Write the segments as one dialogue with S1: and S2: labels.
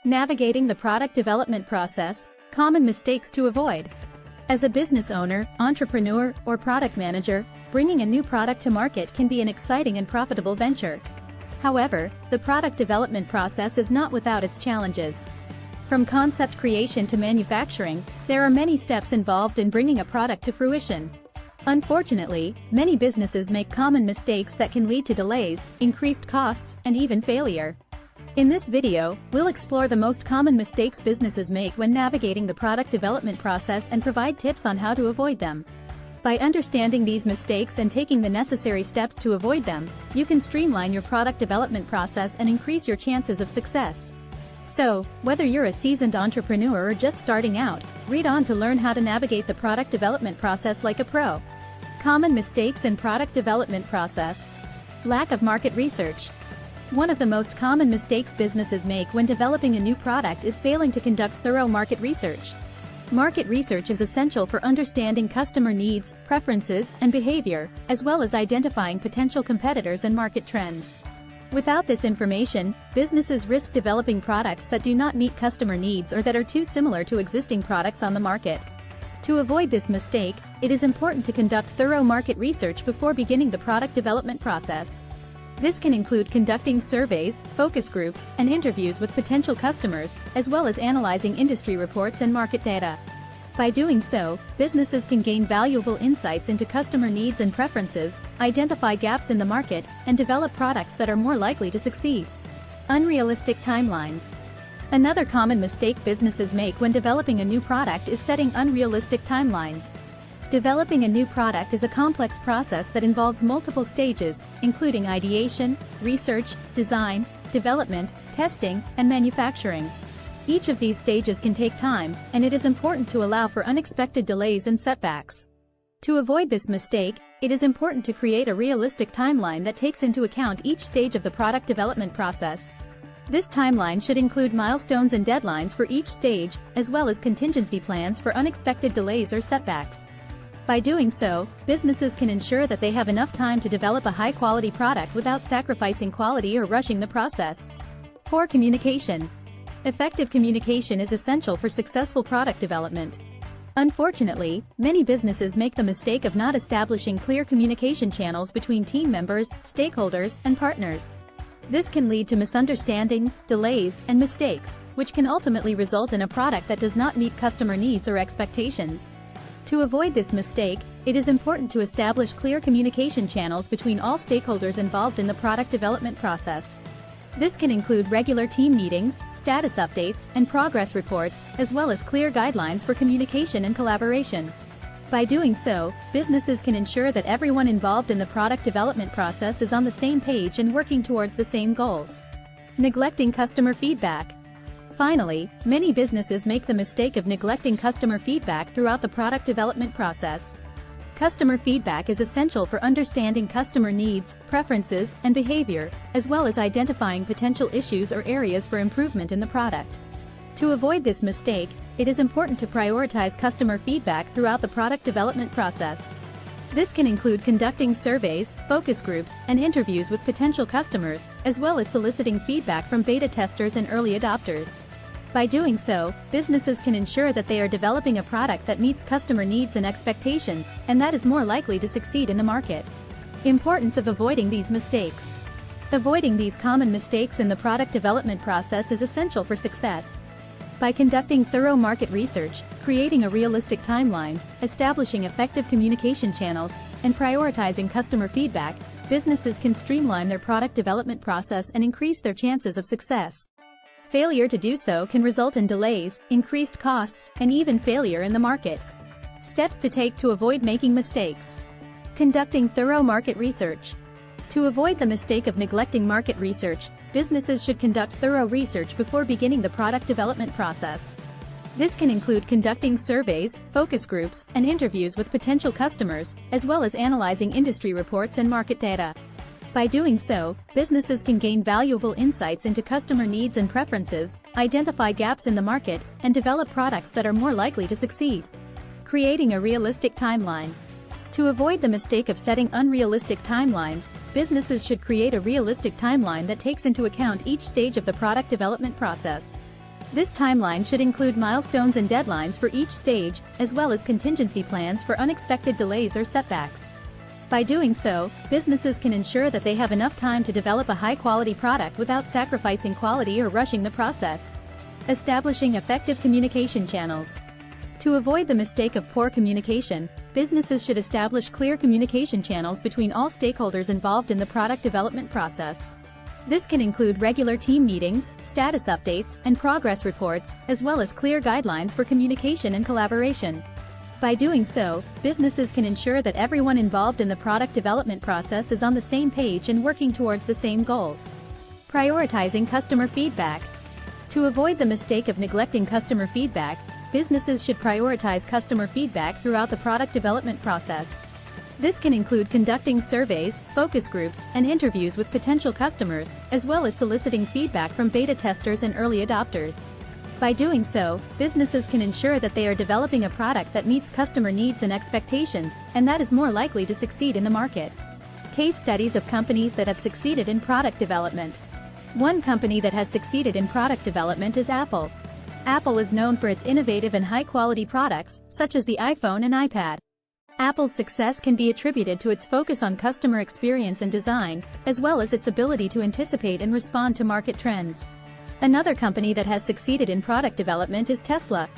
S1: Navigating the product development process, common mistakes to avoid. As a business owner, entrepreneur, or product manager, bringing a new product to market can be an exciting and profitable venture. However, the product development process is not without its challenges. From concept creation to manufacturing, there are many steps involved in bringing a product to fruition. Unfortunately, many businesses make common mistakes that can lead to delays, increased costs, and even failure. In this video, we'll explore the most common mistakes businesses make when navigating the product development process and provide tips on how to avoid them. By understanding these mistakes and taking the necessary steps to avoid them, you can streamline your product development process and increase your chances of success. So, whether you're a seasoned entrepreneur or just starting out, read on to learn how to navigate the product development process like a pro. Common mistakes in product development process. Lack of market research. One of the most common mistakes businesses make when developing a new product is failing to conduct thorough market research. Market research is essential for understanding customer needs, preferences, and behavior, as well as identifying potential competitors and market trends. Without this information, businesses risk developing products that do not meet customer needs or that are too similar to existing products on the market. To avoid this mistake, it is important to conduct thorough market research before beginning the product development process. This can include conducting surveys, focus groups, and interviews with potential customers, as well as analyzing industry reports and market data. By doing so, businesses can gain valuable insights into customer needs and preferences, identify gaps in the market, and develop products that are more likely to succeed. Unrealistic timelines. Another common mistake businesses make when developing a new product is setting unrealistic timelines. Developing a new product is a complex process that involves multiple stages, including ideation, research, design, development, testing, and manufacturing. Each of these stages can take time, and it is important to allow for unexpected delays and setbacks. To avoid this mistake, it is important to create a realistic timeline that takes into account each stage of the product development process. This timeline should include milestones and deadlines for each stage, as well as contingency plans for unexpected delays or setbacks. By doing so, businesses can ensure that they have enough time to develop a high-quality product without sacrificing quality or rushing the process. Poor communication. Effective communication is essential for successful product development. Unfortunately, many businesses make the mistake of not establishing clear communication channels between team members, stakeholders, and partners. This can lead to misunderstandings, delays, and mistakes, which can ultimately result in a product that does not meet customer needs or expectations. To avoid this mistake, it is important to establish clear communication channels between all stakeholders involved in the product development process. This can include regular team meetings, status updates, and progress reports, as well as clear guidelines for communication and collaboration. By doing so, businesses can ensure that everyone involved in the product development process is on the same page and working towards the same goals. Neglecting customer feedback. Finally, many businesses make the mistake of neglecting customer feedback throughout the product development process. Customer feedback is essential for understanding customer needs, preferences, and behavior, as well as identifying potential issues or areas for improvement in the product. To avoid this mistake, it is important to prioritize customer feedback throughout the product development process. This can include conducting surveys, focus groups, and interviews with potential customers, as well as soliciting feedback from beta testers and early adopters. By doing so, businesses can ensure that they are developing a product that meets customer needs and expectations, and that is more likely to succeed in the market. Importance of avoiding these mistakes. Avoiding these common mistakes in the product development process is essential for success. By conducting thorough market research, creating a realistic timeline, establishing effective communication channels, and prioritizing customer feedback, businesses can streamline their product development process and increase their chances of success. Failure to do so can result in delays, increased costs, and even failure in the market. Steps to take to avoid making mistakes. Conducting thorough market research. To avoid the mistake of neglecting market research, businesses should conduct thorough research before beginning the product development process. This can include conducting surveys, focus groups, and interviews with potential customers, as well as analyzing industry reports and market data. By doing so, businesses can gain valuable insights into customer needs and preferences, identify gaps in the market, and develop products that are more likely to succeed. Creating a realistic timeline. To avoid the mistake of setting unrealistic timelines, businesses should create a realistic timeline that takes into account each stage of the product development process. This timeline should include milestones and deadlines for each stage, as well as contingency plans for unexpected delays or setbacks. By doing so, businesses can ensure that they have enough time to develop a high-quality product without sacrificing quality or rushing the process. Establishing effective communication channels. To avoid the mistake of poor communication, businesses should establish clear communication channels between all stakeholders involved in the product development process. This can include regular team meetings, status updates, and progress reports, as well as clear guidelines for communication and collaboration. By doing so, businesses can ensure that everyone involved in the product development process is on the same page and working towards the same goals. Prioritizing customer feedback. To avoid the mistake of neglecting customer feedback, businesses should prioritize customer feedback throughout the product development process. This can include conducting surveys, focus groups, and interviews with potential customers, as well as soliciting feedback from beta testers and early adopters. By doing so, businesses can ensure that they are developing a product that meets customer needs and expectations, and that is more likely to succeed in the market. Case studies of companies that have succeeded in product development. One company that has succeeded in product development is Apple. Apple is known for its innovative and high-quality products, such as the iPhone and iPad. Apple's success can be attributed to its focus on customer experience and design, as well as its ability to anticipate and respond to market trends. Another company that has succeeded in product development is Tesla.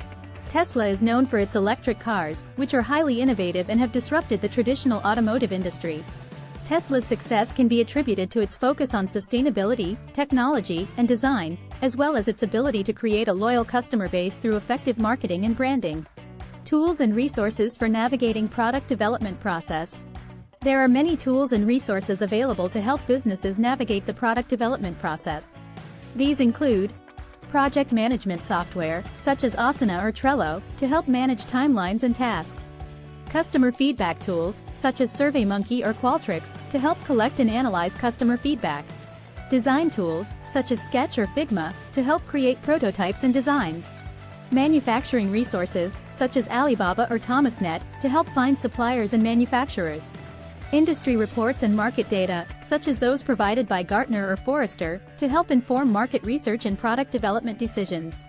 S1: Tesla is known for its electric cars, which are highly innovative and have disrupted the traditional automotive industry. Tesla's success can be attributed to its focus on sustainability, technology, and design, as well as its ability to create a loyal customer base through effective marketing and branding. Tools and resources for navigating product development process. There are many tools and resources available to help businesses navigate the product development process. These include project management software, such as Asana or Trello, to help manage timelines and tasks. Customer feedback tools, such as SurveyMonkey or Qualtrics, to help collect and analyze customer feedback. Design tools, such as Sketch or Figma, to help create prototypes and designs. Manufacturing resources, such as Alibaba or Thomasnet, to help find suppliers and manufacturers. Industry reports and market data, such as those provided by Gartner or Forrester, to help inform market research and product development decisions.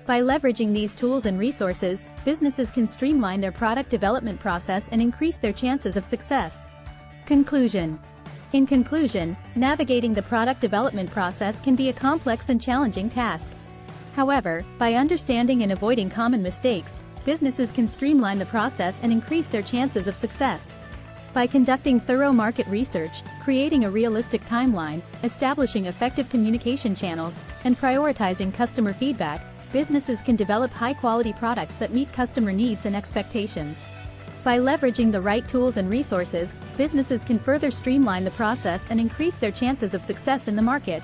S1: By leveraging these tools and resources, businesses can streamline their product development process and increase their chances of success. Conclusion. In conclusion, navigating the product development process can be a complex and challenging task. However, by understanding and avoiding common mistakes, businesses can streamline the process and increase their chances of success. By conducting thorough market research, creating a realistic timeline, establishing effective communication channels, and prioritizing customer feedback, businesses can develop high-quality products that meet customer needs and expectations. By leveraging the right tools and resources, businesses can further streamline the process and increase their chances of success in the market.